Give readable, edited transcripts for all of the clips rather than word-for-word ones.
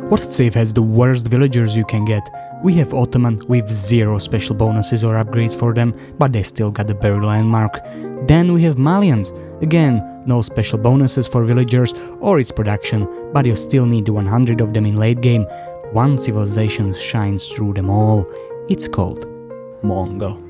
What save has the worst villagers you can get? We have Ottoman with 0 special bonuses or upgrades for them, but they still got the buried landmark. Then we have Malians. Again, no special bonuses for villagers or its production, but you still need 100 of them in late game. One civilization shines through them all. It's called Mongol.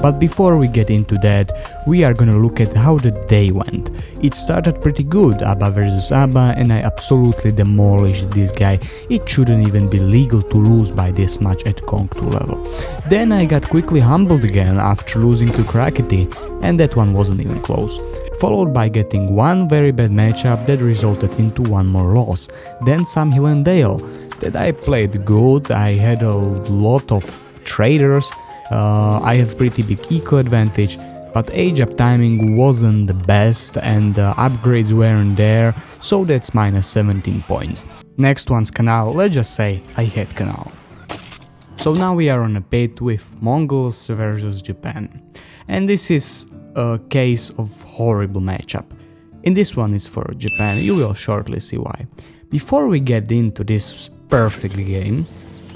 But before we get into that, we are gonna look at how the day went. It started pretty good, Abba versus Abba, and I absolutely demolished this guy. It shouldn't even be legal to lose by this much at Kong 2 level. Then I got quickly humbled again after losing to Krakety, and that one wasn't even close. Followed by getting one very bad matchup that resulted into one more loss. Then some Hill and Dale. That I played good, I had a lot of traders. I have pretty big eco advantage, but age up timing wasn't the best and upgrades weren't there, so that's minus 17 points. Next one's Canal, let's just say I had Canal. So now we are on a pit with Mongols versus Japan. And this is a case of horrible matchup. In this one it's for Japan, you will shortly see why. Before we get into this perfect game,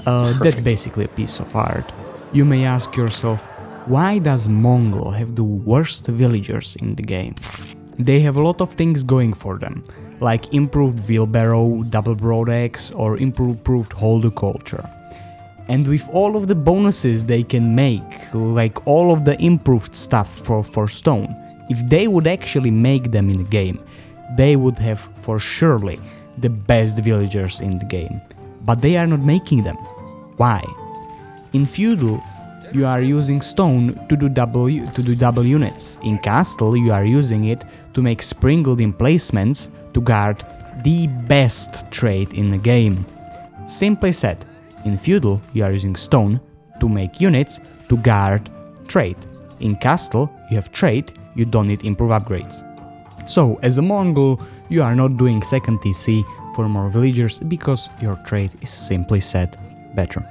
that's basically a piece of art. You may ask yourself, why does Mongol have the worst villagers in the game? They have a lot of things going for them, like improved wheelbarrow, double broad axe or improved holder culture. And with all of the bonuses they can make, like all of the improved stuff for stone, if they would actually make them in the game, they would have for surely the best villagers in the game. But they are not making them. Why? In Feudal, you are using stone to do double units. In Castle, you are using it to make sprinkled emplacements to guard the best trait in the game. Simply said, in Feudal, you are using stone to make units to guard trait. In Castle, you have trait, you don't need improve upgrades. So, as a Mongol, you are not doing second TC for more villagers because your trait is simply said better.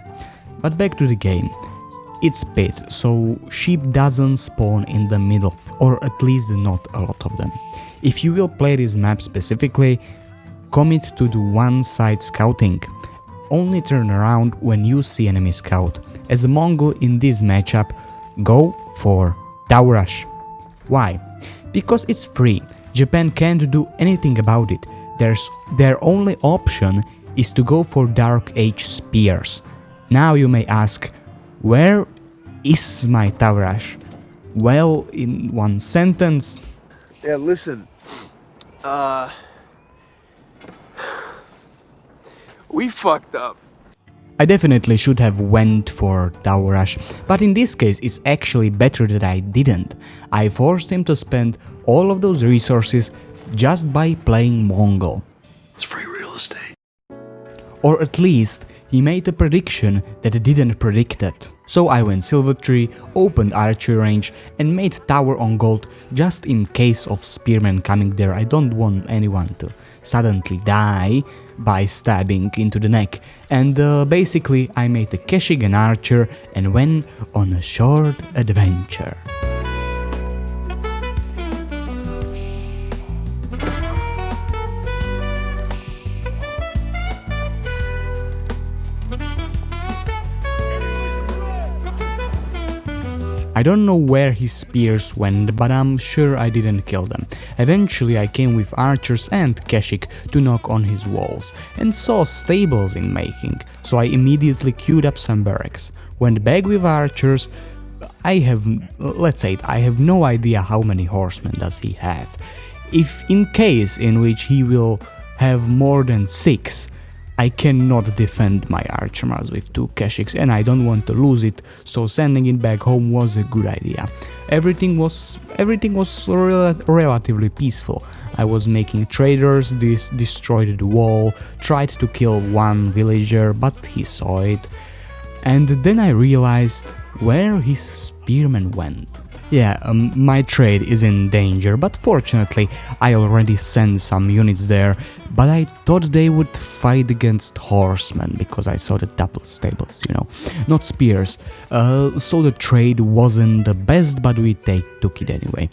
But back to the game. It's pit, so sheep doesn't spawn in the middle, or at least not a lot of them. If you will play this map specifically, commit to do one-side scouting. Only turn around when you see enemy scout. As a Mongol in this matchup, go for Tower Rush. Why? Because it's free. Japan can't do anything about it. Their only option is to go for Dark Age Spears. Now you may ask, where is my Tower Rush? Well, in one sentence... Yeah, listen. We fucked up. I definitely should have went for Tower Rush, but in this case it's actually better that I didn't. I forced him to spend all of those resources just by playing Mongol. It's free real estate. Or at least he made a prediction that didn't predict it. So I went Silver Tree, opened archery range and made tower on gold just in case of spearmen coming there. I don't want anyone to suddenly die by stabbing into the neck. And basically I made a Keshig and archer and went on a short adventure. I don't know where his spears went, but I'm sure I didn't kill them. Eventually I came with archers and Keshik to knock on his walls, and saw stables in making, so I immediately queued up some barracks. Went back with archers. I have no idea how many horsemen does he have. If in case in which he will have more than 6, I cannot defend my archers with 2 Keshiks and I don't want to lose it, so sending it back home was a good idea. Everything was relatively peaceful. I was making traders, destroyed the wall, tried to kill one villager, but he saw it. And then I realized where his spearmen went. Yeah, my trade is in danger, but fortunately I already sent some units there, but I thought they would fight against horsemen, because I saw the double stables, you know, not spears, so the trade wasn't the best, but we took it anyway.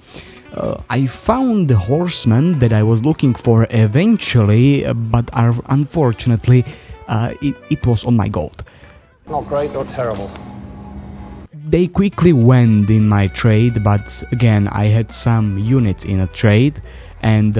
I found the horseman that I was looking for eventually, but unfortunately it was on my gold. Not great or terrible. They quickly went in my trade, but again I had some units in a trade, and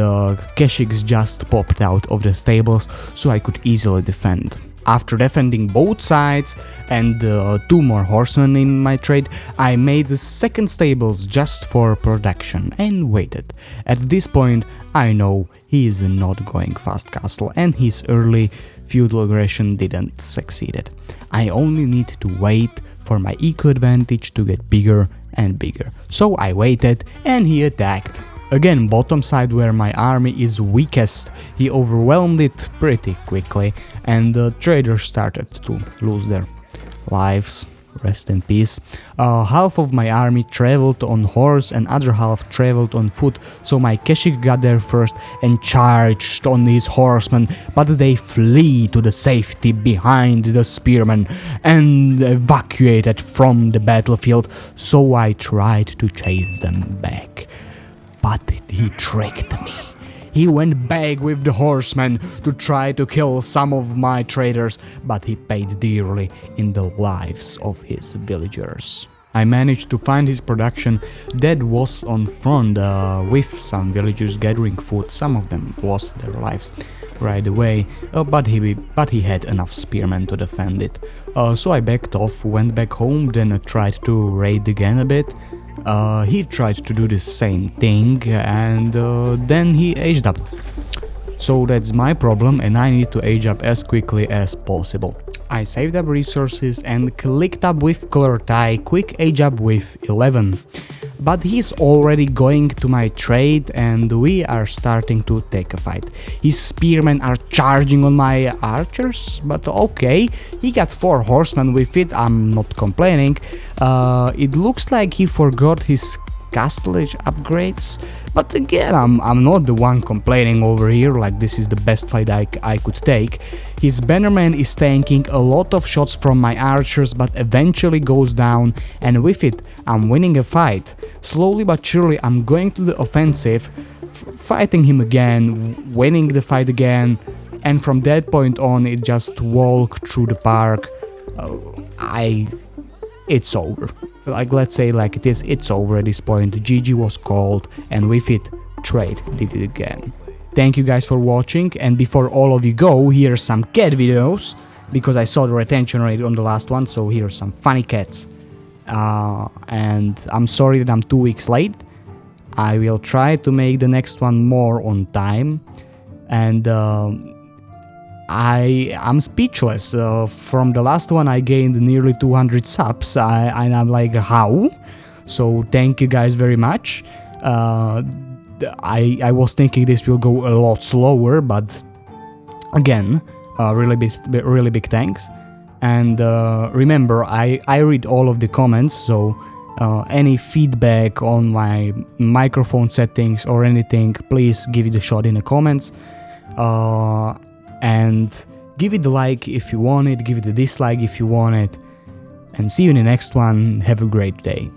Keshiks just popped out of the stables, so I could easily defend. After defending both sides and 2 more horsemen in my trade, I made the second stables just for protection and waited. At this point I know he is not going fast castle, and his early feudal aggression didn't succeed. I only need to wait for my eco advantage to get bigger and bigger. So I waited and he attacked. Again, bottom side where my army is weakest, he overwhelmed it pretty quickly, and the traders started to lose their lives. Rest in peace. Half of my army traveled on horse and other half traveled on foot, so my Keshik got there first and charged on his horsemen, but they flee to the safety behind the spearmen and evacuated from the battlefield, so I tried to chase them back. But he tricked me. He went back with the horsemen to try to kill some of my traders, but he paid dearly in the lives of his villagers. I managed to find his production that was on front with some villagers gathering food. Some of them lost their lives right away, but he had enough spearmen to defend it. So I backed off, went back home, then tried to raid again a bit. He tried to do the same thing, and then he aged up. So that's my problem, and I need to age up as quickly as possible. I saved up resources and clicked up with color tie, quick age up with 11. But he's already going to my trade and we are starting to take a fight. His spearmen are charging on my archers, but okay, he got 4 horsemen with it, I'm not complaining. It looks like he forgot his castlage upgrades, but again, I'm not the one complaining over here, like this is the best fight I could take. His bannerman is tanking a lot of shots from my archers, but eventually goes down, and with it I'm winning a fight. Slowly but surely I'm going to the offensive, fighting him again, winning the fight again, and from that point on it just walk through the park. It's over. Like, let's say like it is, it's over at this point. GG was called, and with it, trade did it again. Thank you guys for watching, and before all of you go, here's some cat videos, because I saw the retention rate on the last one, so here's some funny cats. And I'm sorry that I'm 2 weeks late. I will try to make the next one more on time, and I'm speechless. From the last one I gained nearly 200 subs, and I'm like, how? So thank you guys very much. I was thinking this will go a lot slower, but again, really big thanks. And remember, I read all of the comments, so any feedback on my microphone settings or anything, please give it a shot in the comments. And give it a like if you want it, give it a dislike if you want it, and see you in the next one. Have a great day.